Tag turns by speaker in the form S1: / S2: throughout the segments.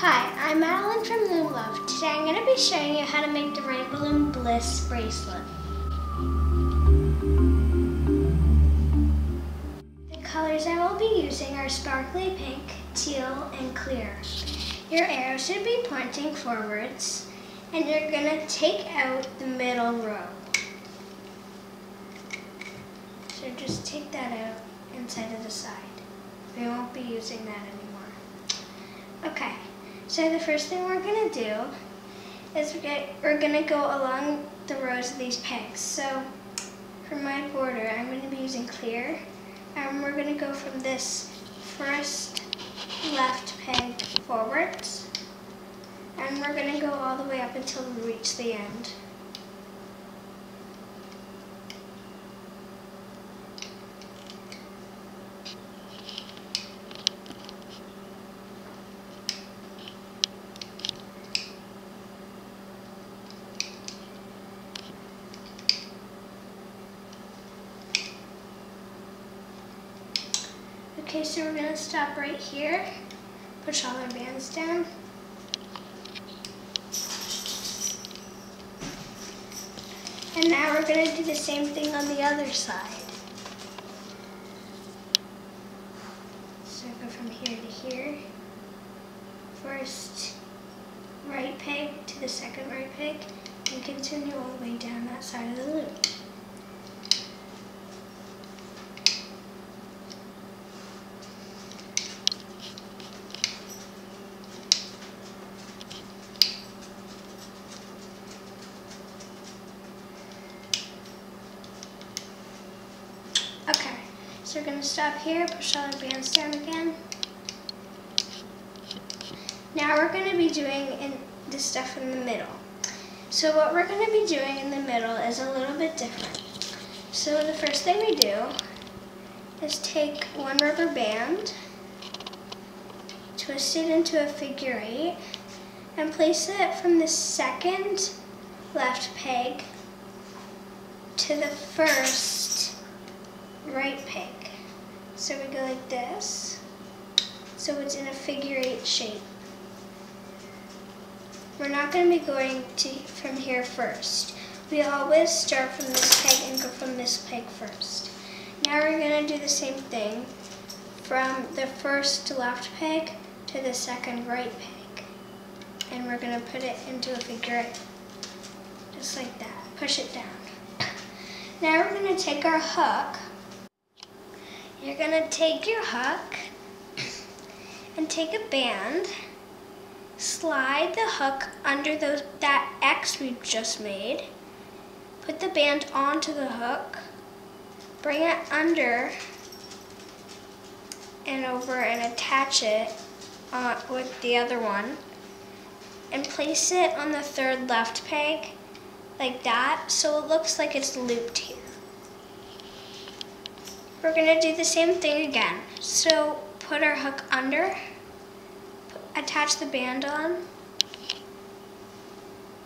S1: Hi, I'm Madeline from Loom Love. Today I'm going to be showing you how to make the Rainbow Loom Bliss bracelet. The colors I will be using are sparkly pink, teal, and clear. Your arrow should be pointing forwards, and you're going to take out the middle row. So just take that out inside of the side. We won't be using that anymore. Okay. So the first thing we're going to do is we're going to go along the rows of these pegs. So for my border, I'm going to be using clear, and we're going to go from this first left peg forwards, and we're going to go all the way up until we reach the end. Okay, so we're going to stop right here, push all our bands down. And now we're going to do the same thing on the other side. So go from here to here. First right peg to the second right peg, and continue all the way down that side of the loop. Okay, so we're going to stop here, push all our bands down again. Now we're going to be doing the stuff in the middle. So what we're going to be doing in the middle is a little bit different. So the first thing we do is take one rubber band, twist it into a figure 8, and place it from the second left peg to the first right peg. So we go like this, so it's in a figure 8 shape. We're not going to be going from here first. We always start from this peg and go from this peg first. Now we're going to do the same thing from the first left peg to the second right peg. And we're going to put it into a figure 8, just like that. Push it down. Now we're going to take our hook. You're going to take your hook and take a band, slide the hook under that X we just made, put the band onto the hook, bring it under and over and attach it with the other one, and place it on the third left peg like that, so it looks like it's looped here. We're going to do the same thing again. So put our hook under, attach the band on,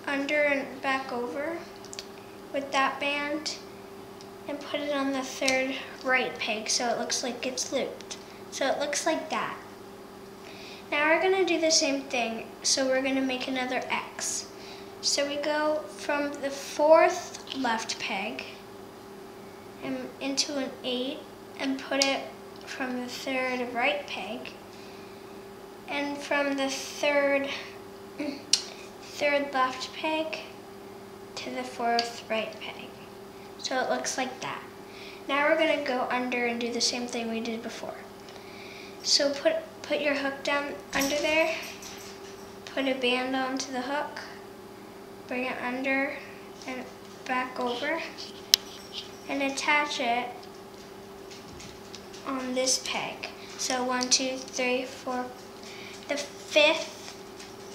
S1: under and back over with that band, and put it on the third right peg so it looks like it's looped. So it looks like that. Now we're going to do the same thing, so we're going to make another X. So we go from the fourth left peg and into an 8 and put it from the third right peg, and from the third left peg to the fourth right peg. So it looks like that. Now we're going to go under and do the same thing we did before. So put your hook down under there, put a band onto the hook, bring it under and back over, and attach it on this peg. So 1, 2, 3, 4, the fifth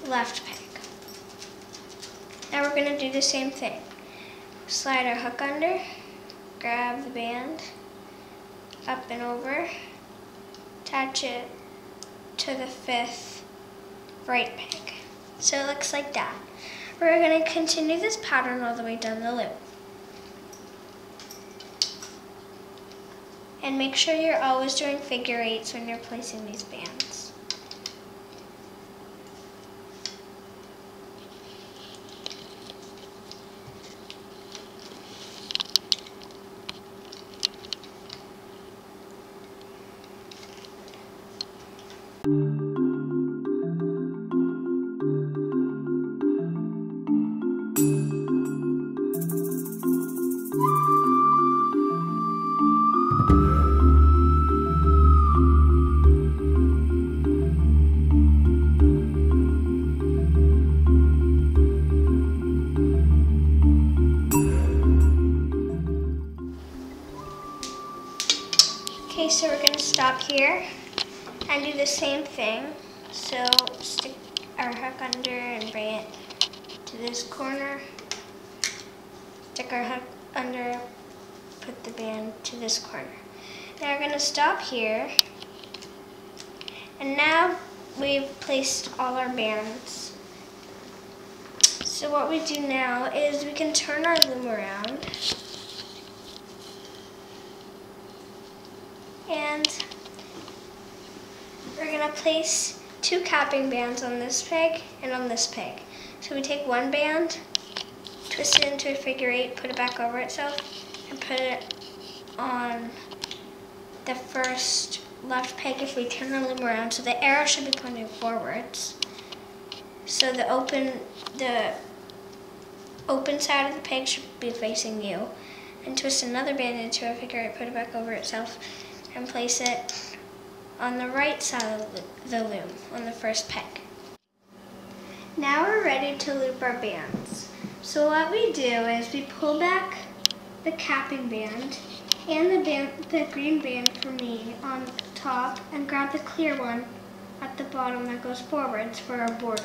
S1: left peg. Now we're going to do the same thing. Slide our hook under, grab the band, up and over, attach it to the fifth right peg. So it looks like that. We're going to continue this pattern all the way down the loop. And make sure you're always doing figure 8s when you're placing these bands. here and do the same thing. So stick our hook under and bring it to this corner. Stick our hook under, put the band to this corner. Now we're going to stop here. And now we've placed all our bands. So what we do now is we can turn our loom around. And we're going to place 2 capping bands on this peg and on this peg. So we take one band, twist it into a figure 8, put it back over itself, and put it on the first left peg if we turn the loom around. So the arrow should be pointing forwards. So the open side of the peg should be facing you. And twist another band into a figure 8, put it back over itself, and place it on the right side of the loom, on the first peg. Now we're ready to loop our bands. So what we do is we pull back the capping band and the green band for me on top and grab the clear one at the bottom that goes forwards for our border.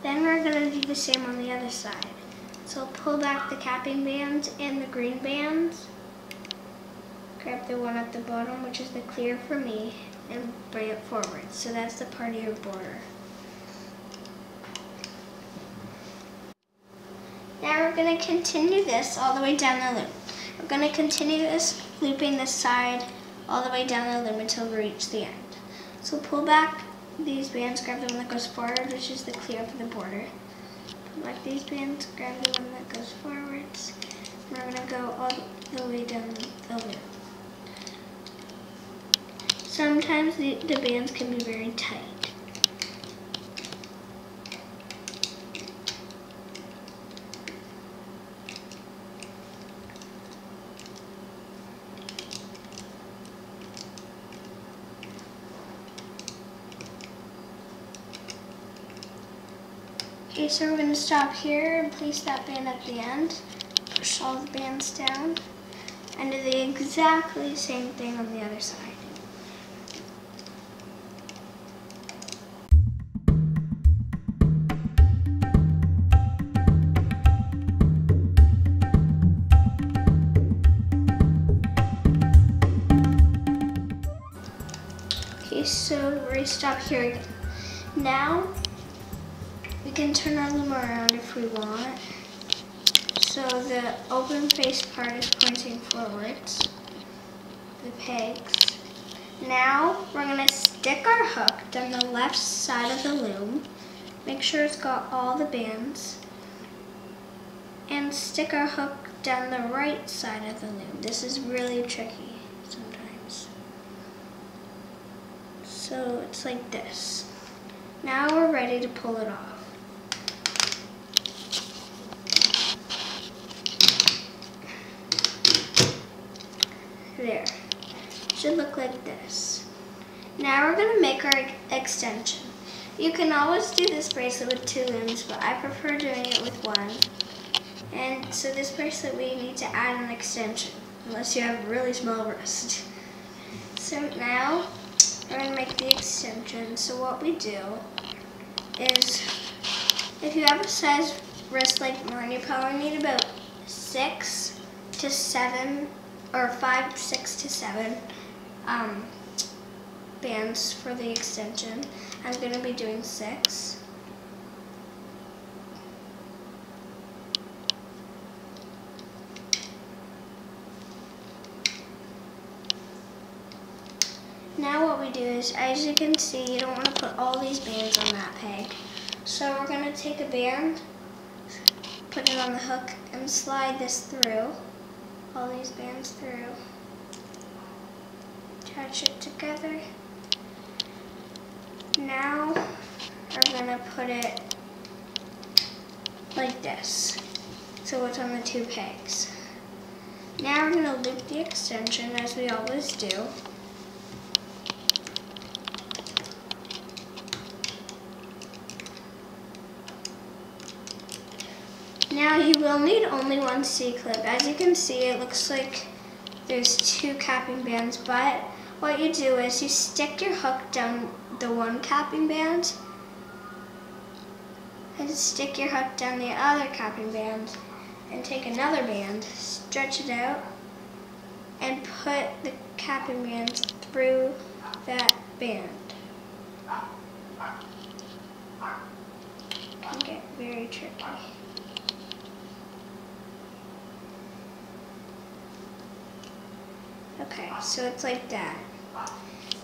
S1: Then we're going to do the same on the other side. So pull back the capping band and the green bands. Grab the one at the bottom, which is the clear for me, and bring it forward. So that's the part of your border. Now we're going to continue this all the way down the loop. We're going to continue this, looping this side all the way down the loop until we reach the end. So pull back these bands, grab the one that goes forward, which is the clear for the border. Pull back these bands, grab the one that goes forwards. And we're going to go all the way down the loop. Sometimes the bands can be very tight. Okay, so we're going to stop here and place that band at the end. Push all the bands down. And do the exactly same thing on the other side. Okay, so we stop here again. Now, we can turn our loom around if we want. So the open face part is pointing forwards, the pegs. Now we're going to stick our hook down the left side of the loom, make sure it's got all the bands, and stick our hook down the right side of the loom. This is really tricky sometimes. So it's like this. Now we're ready to pull it off. There. Should look like this. Now we're going to make our extension. You can always do this bracelet with 2 looms, but I prefer doing it with 1. And so this bracelet we need to add an extension, unless you have a really small wrist. So now we're going to make the extension. So what we do is, if you have a size wrist like mine, you probably need about 6 to 7 or 5, 6 to 7 bands for the extension. I'm going to be doing 6. Now what we do is, as you can see, you don't want to put all these bands on that peg. So we're going to take a band, put it on the hook, and slide this through, all these bands through. Attach it together. Now we're going to put it like this, so it's on the 2 pegs. Now we're going to loop the extension as we always do. Now you will need only 1 C-clip. As you can see, it looks like there's 2 capping bands, but what you do is you stick your hook down the one capping band and stick your hook down the other capping band and take another band, stretch it out, and put the capping bands through that band. It can get very tricky. Okay, so it's like that.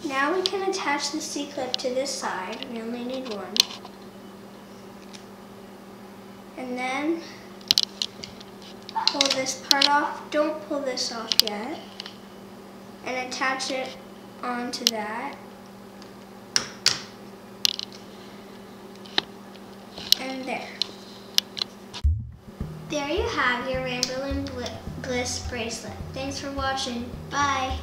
S1: Now we can attach the C-clip to this side. We only need one. And then pull this part off. Don't pull this off yet. And attach it onto that. And there. There you have your Rainbow Loom Bliss bracelet. Thanks for watching. Bye.